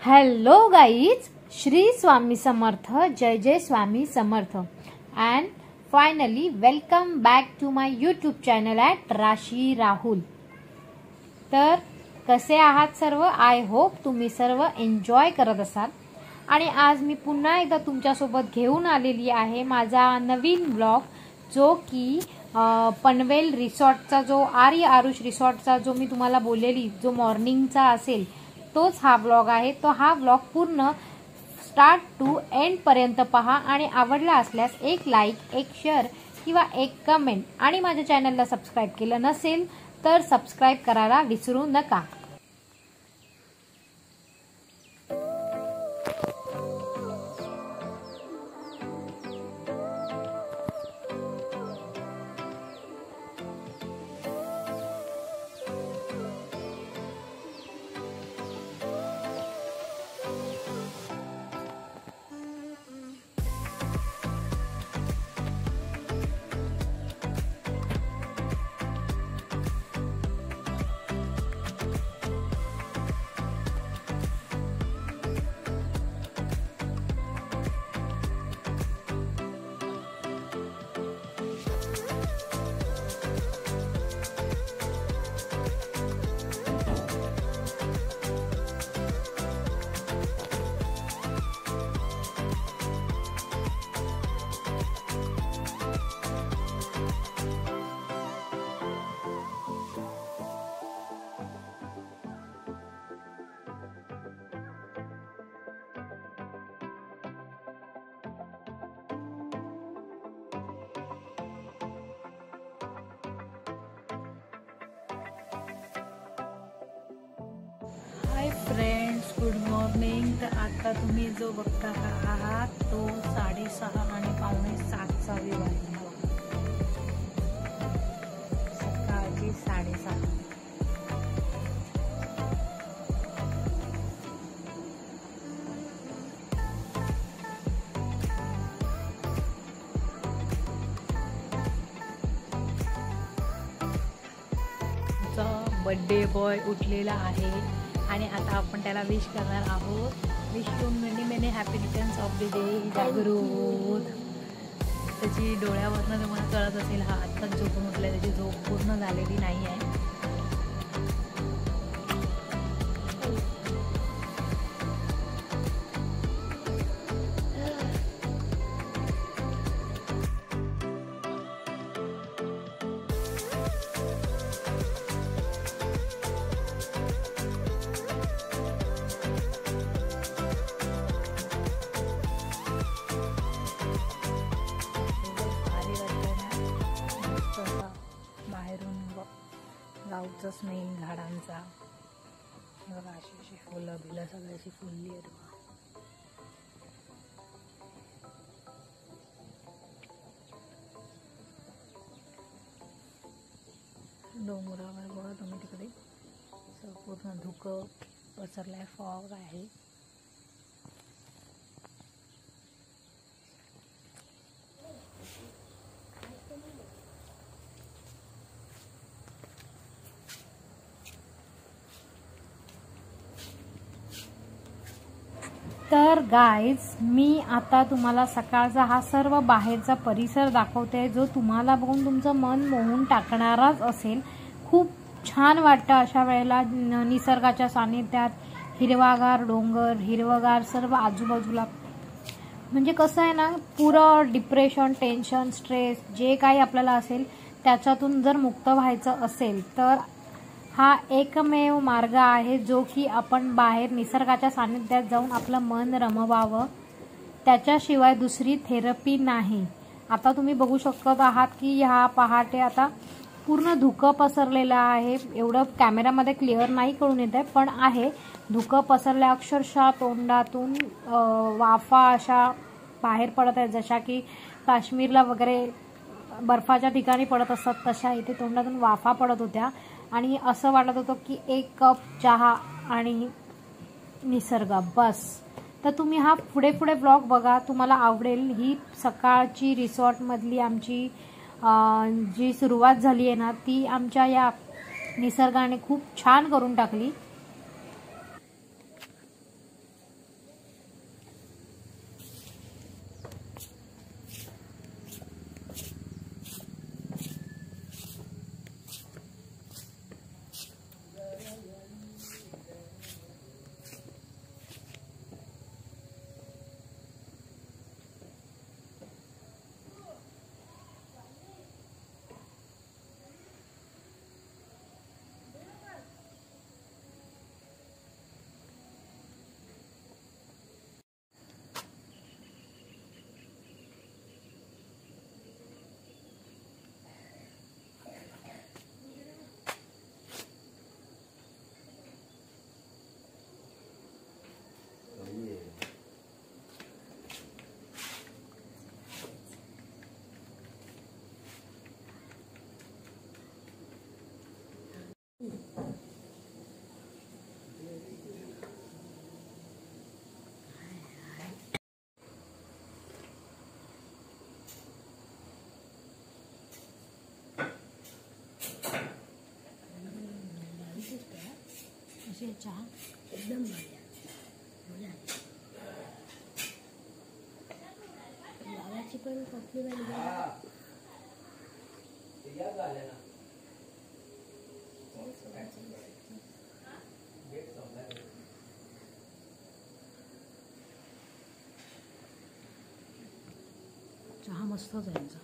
Hello guys, Shri Swami Samarth, जय जय Swami Samarth. And finally welcome back to my YouTube channel at Rashi Rahul. तर कसे आहात सर्व? आय होप तुम्ही सर्व एन्जॉय करत असाल. आणि आज मी पुन्हा एकदा तुमच्यासोबत घेऊन आलेली आहे माझा नवीन ब्लॉग, जो की पनवेल रिसॉर्टचा, जो आर्य आरुष रिसॉर्टचा जो मी तुम्हाला बोललेली जो मॉर्निंगचा असेल तोच हा ब्लॉग आहे. तो हा ब्लॉग पूर्ण स्टार्ट टू एंड पर्यंत पहा आणि आवडला असल्यास एक लाईक, एक शेअर किंवा एक कमेंट, आणि माझ्या चॅनलला सबस्क्राईब केलं नसेल तर सबस्क्राईब करायला विसरू नका. Hi friends, good morning. तर आता तुम्ही जो बघता आहात तो 6:30 आणि 6:45चा वेळ आहे. सकाळची 6:30. बर्थडे बॉय उठलेला आहे आणि आता आपण त्याला विश करणार आहोत. Wish you many many happy returns of the day. जागृत. त्याची डोळ्यावरनं तुम्हाला कळत असेल, हा आत्ताच झोपून उठला, त्याची झोप पूर्ण झालेली नाही आहे. गावचं स्मेल झाडांचा. बघा अशी अशी फुलं बिलं सगळ्याची फुलली आहेत. डोंगरावर बघा तुम्ही, तिकडे पूर्ण धुकं पसरलाय, फॉग आहे. तर गाईज, मी आता तुम्हाला सकाळचा हा सर्व बाहेरचा परिसर दाखवते, जो तुम्हाला बघून तुमचं मन मोहून टाकणाराच असेल. खूप छान वाटतं अशा वेळेला निसर्गाच्या सानिध्यात. हिरवागार डोंगर, हिरवगार सर्व आजूबाजूला. म्हणजे कसं आहे ना, पुरं डिप्रेशन, टेन्शन, स्ट्रेस जे काही आपल्याला असेल त्याच्यातून जर मुक्त व्हायचं असेल तर हा एकमेव मार्ग आहे, जो की आपण बाहेर निसर्गाच्या सानिध्यात जाऊन आपलं मन रमवावं. त्याच्याशिवाय दुसरी थेरपी नाही. आता तुम्ही बघू शकत आहात की ह्या पहाटे आता पूर्ण धुकं पसरलेलं आहे. एवढं कॅमेरामध्ये क्लिअर नाही कळून येत आहे, पण आहे धुकं पसरल्या. अक्षरशः तोंडातून वाफा अशा बाहेर पडत आहेत, जशा की काश्मीरला वगैरे बर्फाच्या ठिकाणी पडत असतात तशा इथे तोंडातून वाफा पडत होत्या. आणि असं वाटत होतं की एक कप चहा आणि निसर्ग बस. तर तुम्ही हा पुढे पुढे ब्लॉग बघा, तुम्हाला आवडेल. ही सकाळची रिसॉर्टमधली आमची जी सुरुवात झाली आहे ना, ती आमच्या या निसर्गाने खूप छान करून टाकली. कशी आहे चहा? एकदम बढ़िया लावाची पण कॉफी वाली चहा मस्तच आहे यांचा.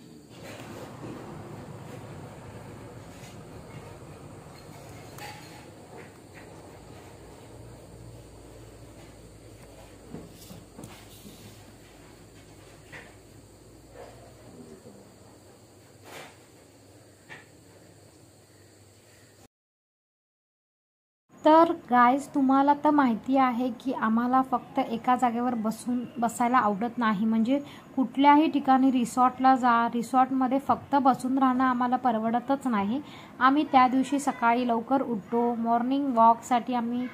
तर गाईज तुम्हाला तर माहिती आहे की आम्हाला फक्त एका जागेवर बसायला आवडत नाही. म्हणजे कुठल्याही ठिकाणी रिसॉर्टला जा, रिसॉर्टमध्ये फक्त बसून राहणं आम्हाला परवडतच नाही. आम्ही त्या दिवशी सकाळी लवकर उठतो, मॉर्निंग वॉकसाठी आम्ही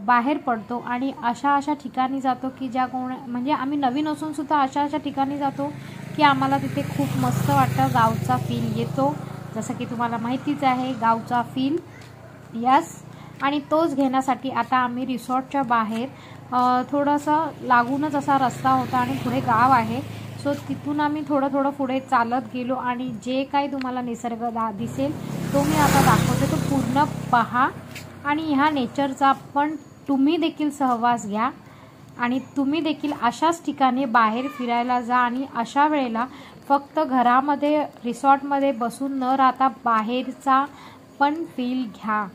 बाहेर पडतो आणि अशा ठिकाणी जातो की ज्या म्हणजे आम्ही नवीन असून सुद्धा अशा ठिकाणी जातो की आम्हाला तिथे खूप मस्त वाटतं, गावचा फील येतो. जसं की तुम्हाला माहितीच आहे गावचा फील. यस. आणि तोच घेण्यासाठी आता आम्ही रिसॉर्टच्या बाहेर थोडंसं लागूनच असा रस्ता होता आणि पुढे गाव आहे. सो तिथून आम्ही थोडं पुढे चालत गेलो आणि जे काही तुम्हाला निसर्ग दिसेल तो मी आता दाखवते, तो पूर्ण पहा आणि ह्या नेचरचा पण तुम्ही देखील सहवास घ्या आणि तुम्ही देखील अशाच ठिकाणी बाहेर फिरायला जा आणि अशा वेळेला फक्त घरामध्ये रिसॉर्टमध्ये बसून न राहता बाहेरचा पण फील घ्या.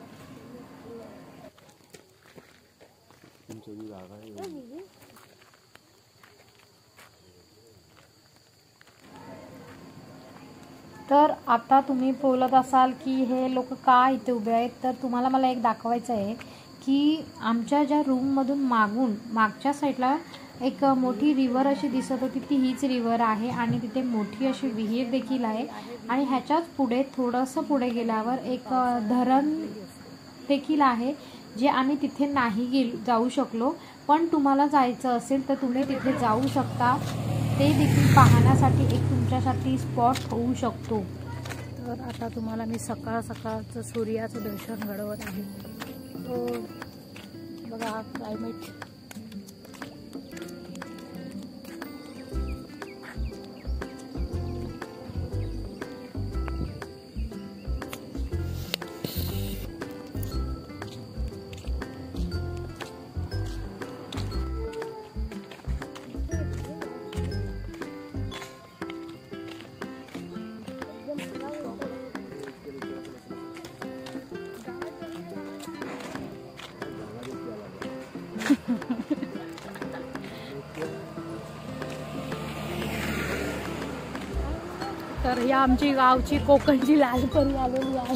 तर आता तुम्ही बोलत असाल की हे लोक का इथे उभे आहेत, तर तुम्हाला मला एक दाखवायचं आहे की आमच्या ज्या रूममधून मागच्या साईडला एक मोठी रिव्हर अशी दिसत होती, ती हीच रिव्हर आहे आणि तिथे मोठी अशी विहीर देखील आहे. आणि ह्याच्याच पुढे थोडंसं पुढे गेल्यावर एक धरण देखील आहे, जे आम्ही तिथे नाही जाऊ शकलो. पण तुम्हाला जायचं असेल तर तुम्ही तिथे जाऊ शकता. ते देखील पाहण्यासाठी एक तुमच्यासाठी स्पॉट होऊ शकतो. तर आता तुम्हाला मी सकाळचं सूर्याचं दर्शन घडवत आहे. तो बघा क्लायमेट तर या आमची गावची कोकणची लालपरी आलेली आहे.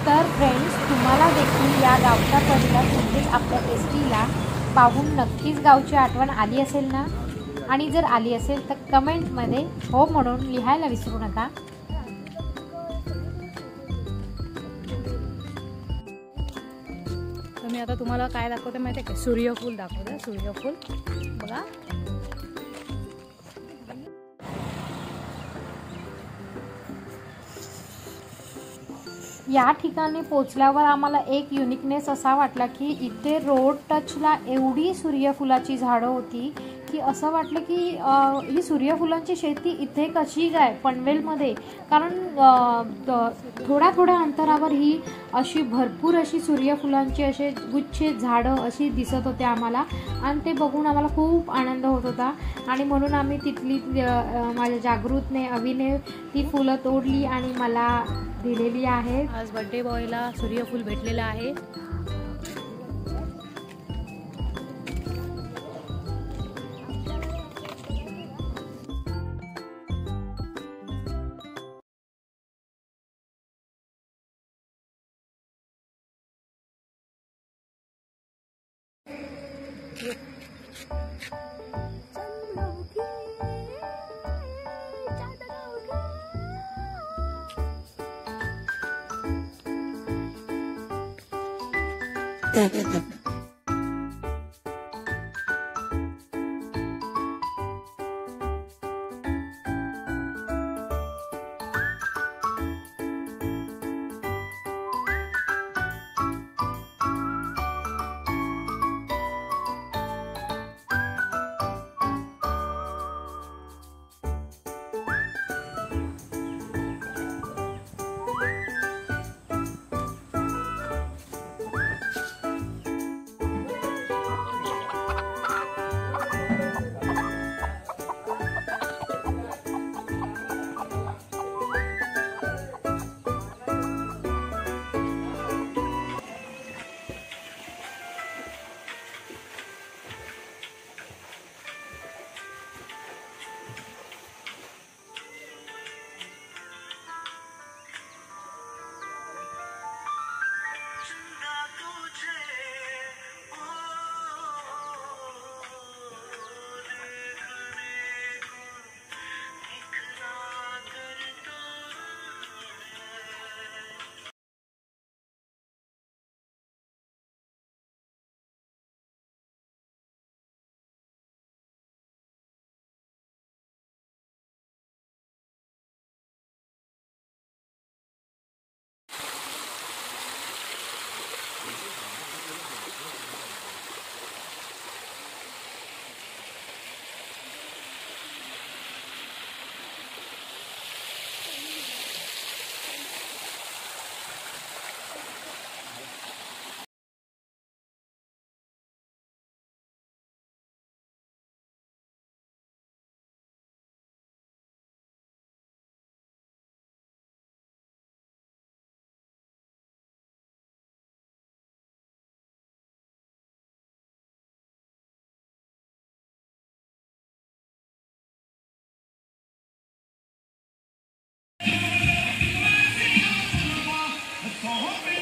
तर फ्रेंड्स तुम्हाला देखील या गावच्या परिसरात म्हणजेच आपल्या एसटीला पाहून नक्कीच गावची आठवण आली असेल ना. आणि जर आली असेल तर कमेंटमध्ये हो म्हणून लिहायला विसरू नका. तर मी आता तुम्हाला काय दाखवते माहिती आहे का? सूर्यफूल दाखवते. सूर्यफूल बघा. या ठिकाणी पोचल्यावर आम्हाला एक युनिकनेस असा वाटला की इथे रोड टचला एवढी सूर्यफुलाची झाडं होती की असं वाटलं की ही सूर्यफुलांची शेती इथे कशी काय पनवेलमध्ये. कारण थोड्या अंतरावर ही अशी भरपूर अशी सूर्यफुलांची असे गुच्छे झाडं अशी दिसत होते आम्हाला आणि ते बघून आम्हाला खूप आनंद होत होता. आणि म्हणून आम्ही तिथली माझ्या जागृतने अविने ती फुलं तोडली आणि मला दिलेली आहे. आज बर्थडे बॉयला सूर्यफूल भेटलेलं आहे. आहे.